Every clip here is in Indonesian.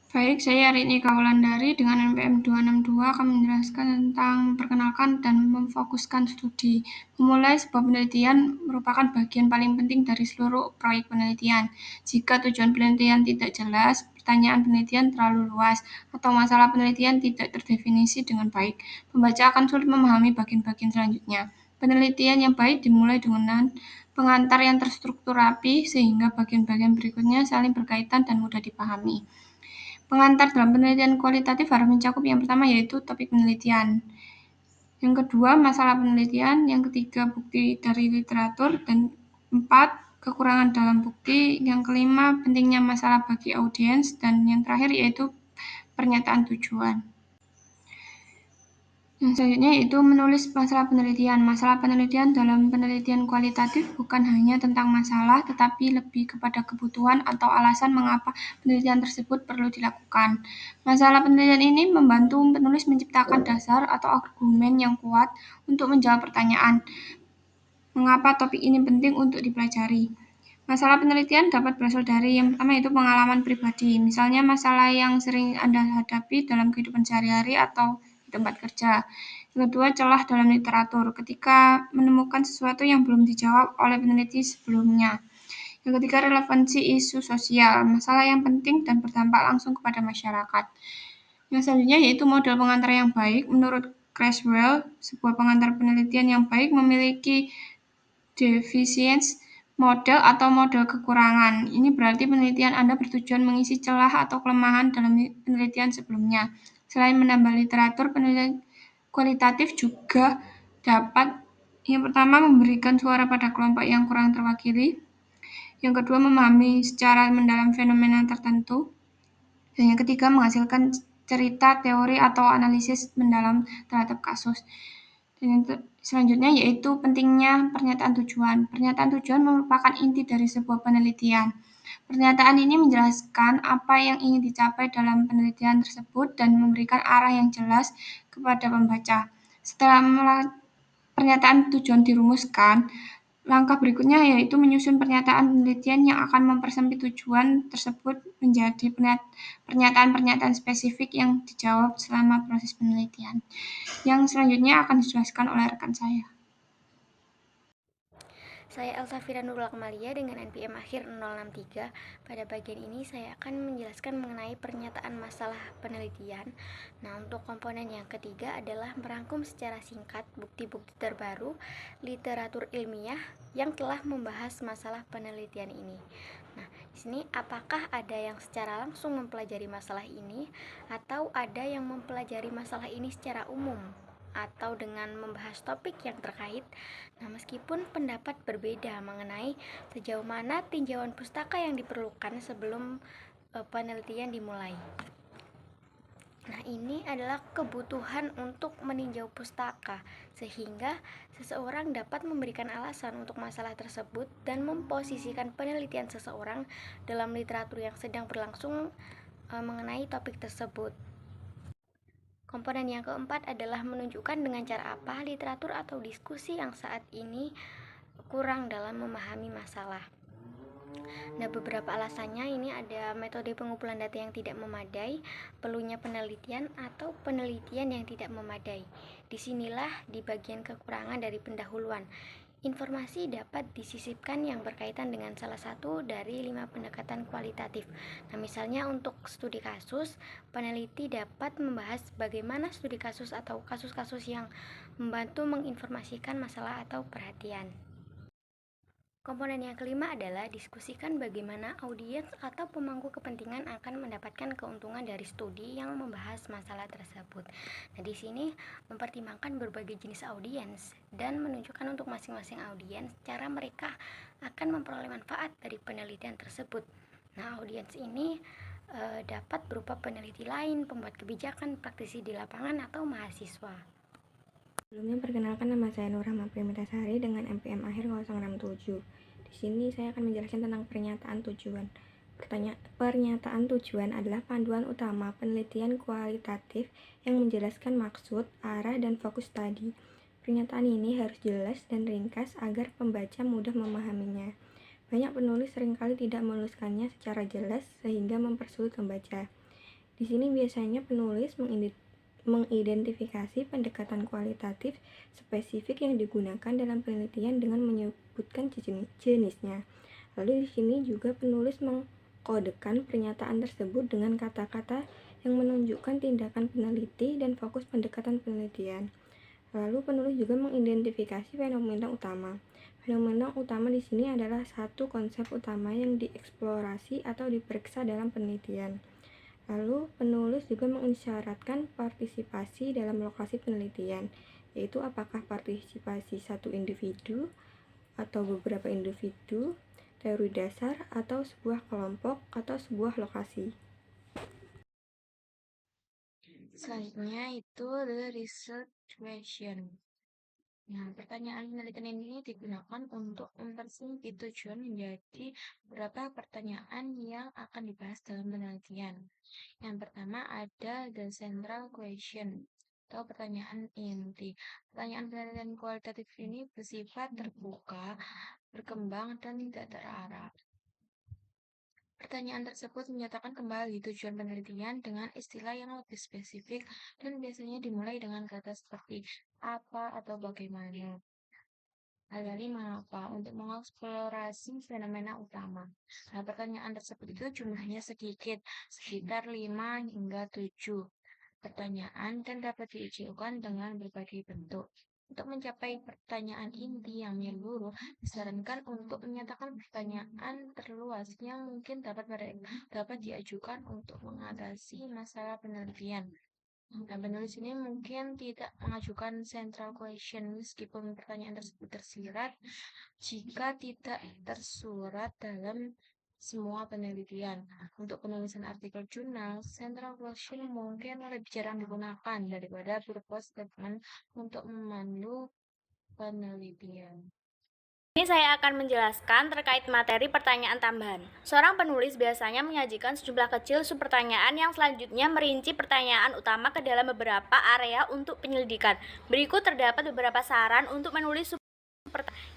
Baik, saya Rini Kaulandari dengan NPM 262 akan menjelaskan tentang memperkenalkan dan memfokuskan studi. Memulai sebuah penelitian merupakan bagian paling penting dari seluruh proyek penelitian. Jika tujuan penelitian tidak jelas, pertanyaan penelitian terlalu luas, atau masalah penelitian tidak terdefinisi dengan baik, pembaca akan sulit memahami bagian-bagian selanjutnya. Penelitian yang baik dimulai dengan pengantar yang terstruktur rapi, sehingga bagian-bagian berikutnya saling berkaitan dan mudah dipahami. Pengantar dalam penelitian kualitatif harus mencakup yang pertama yaitu topik penelitian, yang kedua masalah penelitian, yang ketiga bukti dari literatur, dan empat kekurangan dalam bukti, yang kelima pentingnya masalah bagi audiens, dan yang terakhir yaitu pernyataan tujuan. Yang selanjutnya yaitu menulis masalah penelitian. Masalah penelitian dalam penelitian kualitatif bukan hanya tentang masalah, tetapi lebih kepada kebutuhan atau alasan mengapa penelitian tersebut perlu dilakukan. Masalah penelitian ini membantu penulis menciptakan dasar atau argumen yang kuat untuk menjawab pertanyaan, mengapa topik ini penting untuk dipelajari. Masalah penelitian dapat berasal dari yang pertama yaitu pengalaman pribadi, misalnya masalah yang sering Anda hadapi dalam kehidupan sehari-hari atau di tempat kerja. Yang kedua, celah dalam literatur, ketika menemukan sesuatu yang belum dijawab oleh peneliti sebelumnya. Yang ketiga, relevansi isu sosial, masalah yang penting dan berdampak langsung kepada masyarakat. Yang selanjutnya yaitu model pengantar yang baik. Menurut Creswell, sebuah pengantar penelitian yang baik memiliki deficiency model atau model kekurangan. Ini berarti penelitian Anda bertujuan mengisi celah atau kelemahan dalam penelitian sebelumnya. Selain menambah literatur, penelitian kualitatif juga dapat yang pertama memberikan suara pada kelompok yang kurang terwakili, yang kedua memahami secara mendalam fenomena tertentu, dan yang ketiga menghasilkan cerita, teori, atau analisis mendalam terhadap kasus. Dan yang selanjutnya yaitu pentingnya pernyataan tujuan. Pernyataan tujuan merupakan inti dari sebuah penelitian. Pernyataan ini menjelaskan apa yang ingin dicapai dalam penelitian tersebut dan memberikan arah yang jelas kepada pembaca. Setelah pernyataan tujuan dirumuskan, langkah berikutnya yaitu menyusun pernyataan penelitian yang akan mempersempit tujuan tersebut menjadi pernyataan-pernyataan spesifik yang dijawab selama proses penelitian. Yang selanjutnya akan dijelaskan oleh rekan saya. Saya Elsafira Nurul Akmalia dengan NPM akhir 063. Pada bagian ini saya akan menjelaskan mengenai pernyataan masalah penelitian. Nah, untuk komponen yang ketiga adalah merangkum secara singkat bukti-bukti terbaru literatur ilmiah yang telah membahas masalah penelitian ini. Nah, di sini apakah ada yang secara langsung mempelajari masalah ini atau ada yang mempelajari masalah ini secara umum atau dengan membahas topik yang terkait. Nah, meskipun pendapat berbeda mengenai sejauh mana tinjauan pustaka yang diperlukan sebelum penelitian dimulai. Nah, ini adalah kebutuhan untuk meninjau pustaka, sehingga seseorang dapat memberikan alasan untuk masalah tersebut dan memposisikan penelitian seseorang dalam literatur yang sedang berlangsung mengenai topik tersebut. Komponen yang keempat adalah menunjukkan dengan cara apa literatur atau diskusi yang saat ini kurang dalam memahami masalah. Nah, beberapa alasannya ini ada metode pengumpulan data yang tidak memadai, perlunya penelitian, atau penelitian yang tidak memadai. Disinilah di bagian kekurangan dari pendahuluan. Informasi dapat disisipkan yang berkaitan dengan salah satu dari 5 pendekatan kualitatif. Nah, misalnya untuk studi kasus, peneliti dapat membahas bagaimana studi kasus atau kasus-kasus yang membantu menginformasikan masalah atau perhatian. Komponen yang kelima adalah diskusikan bagaimana audiens atau pemangku kepentingan akan mendapatkan keuntungan dari studi yang membahas masalah tersebut. Nah, di sini mempertimbangkan berbagai jenis audiens dan menunjukkan untuk masing-masing audiens cara mereka akan memperoleh manfaat dari penelitian tersebut. Nah, audiens ini dapat berupa peneliti lain, pembuat kebijakan, praktisi di lapangan, atau mahasiswa. Sebelumnya perkenalkan, nama saya Nur Rahma Primetasari dengan MPM akhir 067. Di sini saya akan menjelaskan tentang pernyataan tujuan. Pernyataan tujuan adalah panduan utama penelitian kualitatif yang menjelaskan maksud, arah, dan fokus tadi. Pernyataan ini harus jelas dan ringkas agar pembaca mudah memahaminya. Banyak penulis seringkali tidak menuliskannya secara jelas sehingga mempersulit pembaca. Di sini biasanya penulis mengidentifikasi pendekatan kualitatif spesifik yang digunakan dalam penelitian dengan menyebutkan jenisnya. Lalu di sini juga penulis mengkodekan pernyataan tersebut dengan kata-kata yang menunjukkan tindakan peneliti dan fokus pendekatan penelitian. Lalu penulis juga mengidentifikasi fenomena utama. Fenomena utama di sini adalah satu konsep utama yang dieksplorasi atau diperiksa dalam penelitian. Lalu penulis juga mengisyaratkan partisipasi dalam lokasi penelitian, yaitu apakah partisipasi satu individu atau beberapa individu, teori dasar, atau sebuah kelompok atau sebuah lokasi. Selanjutnya itu the research question. Nah, pertanyaan penelitian ini digunakan untuk mempersempit tujuan menjadi beberapa pertanyaan yang akan dibahas dalam penelitian. Yang pertama ada the central question atau pertanyaan inti. Pertanyaan penelitian kualitatif ini bersifat terbuka, berkembang, dan tidak terarah. Pertanyaan tersebut menyatakan kembali tujuan penelitian dengan istilah yang lebih spesifik dan biasanya dimulai dengan kata seperti apa atau bagaimana. Lalu mengapa? Untuk mengeksplorasi fenomena utama. Nah, pertanyaan tersebut itu jumlahnya sedikit, sekitar 5 hingga 7 pertanyaan dan dapat diujikan dengan berbagai bentuk. Untuk mencapai pertanyaan inti yang menyeluruh, disarankan untuk menyatakan pertanyaan terluas yang mungkin dapat diajukan untuk mengatasi masalah penelitian. Nah, penulis ini mungkin tidak mengajukan central question meskipun pertanyaan tersebut tersirat jika tidak tersurat dalam semua penelitian. Untuk penulisan artikel jurnal, central question mungkin lebih jarang digunakan daripada purpose statement untuk memandu penelitian. Ini saya akan menjelaskan terkait materi pertanyaan tambahan. Seorang penulis biasanya menyajikan sejumlah kecil subpertanyaan yang selanjutnya merinci pertanyaan utama ke dalam beberapa area untuk penyelidikan. Berikut terdapat beberapa saran untuk menulis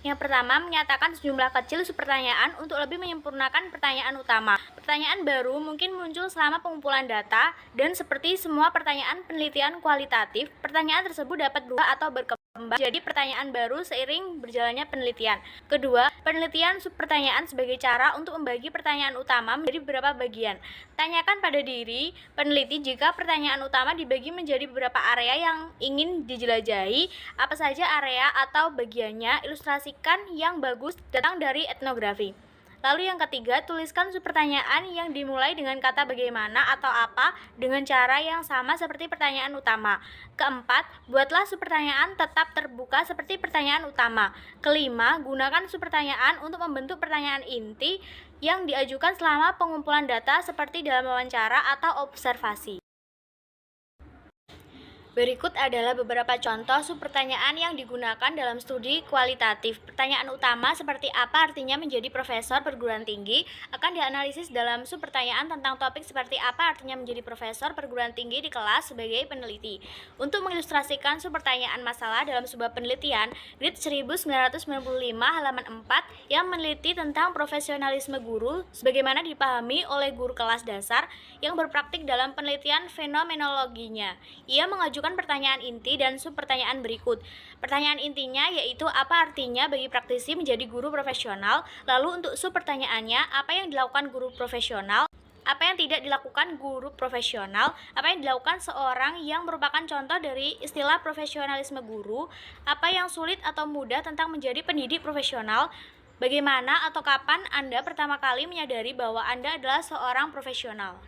yang pertama, menyatakan sejumlah kecil subpertanyaan untuk lebih menyempurnakan pertanyaan utama. Pertanyaan baru mungkin muncul selama pengumpulan data, dan seperti semua pertanyaan penelitian kualitatif, pertanyaan tersebut dapat berubah atau berkembang jadi pertanyaan baru seiring berjalannya penelitian. Kedua, penelitian subpertanyaan sebagai cara untuk membagi pertanyaan utama menjadi beberapa bagian. Tanyakan pada diri peneliti jika pertanyaan utama dibagi menjadi beberapa area yang ingin dijelajahi, apa saja area atau bagiannya. Ilustrasikan yang bagus datang dari etnografi. Lalu yang ketiga, tuliskan subpertanyaan yang dimulai dengan kata bagaimana atau apa dengan cara yang sama seperti pertanyaan utama. Keempat, buatlah subpertanyaan tetap terbuka seperti pertanyaan utama. Kelima, gunakan subpertanyaan untuk membentuk pertanyaan inti yang diajukan selama pengumpulan data seperti dalam wawancara atau observasi. Berikut adalah beberapa contoh subpertanyaan yang digunakan dalam studi kualitatif. Pertanyaan utama seperti apa artinya menjadi profesor perguruan tinggi akan dianalisis dalam subpertanyaan tentang topik seperti apa artinya menjadi profesor perguruan tinggi di kelas sebagai peneliti. Untuk mengilustrasikan subpertanyaan masalah dalam sebuah penelitian, Grid 1995 halaman 4 yang meneliti tentang profesionalisme guru sebagaimana dipahami oleh guru kelas dasar yang berpraktik dalam penelitian fenomenologinya. Ia mengajukan pertanyaan inti dan subpertanyaan berikut. Pertanyaan intinya yaitu apa artinya bagi praktisi menjadi guru profesional, lalu untuk subpertanyaannya apa yang dilakukan guru profesional, apa yang tidak dilakukan guru profesional, apa yang dilakukan seorang yang merupakan contoh dari istilah profesionalisme guru, apa yang sulit atau mudah tentang menjadi pendidik profesional, bagaimana atau kapan Anda pertama kali menyadari bahwa Anda adalah seorang profesional.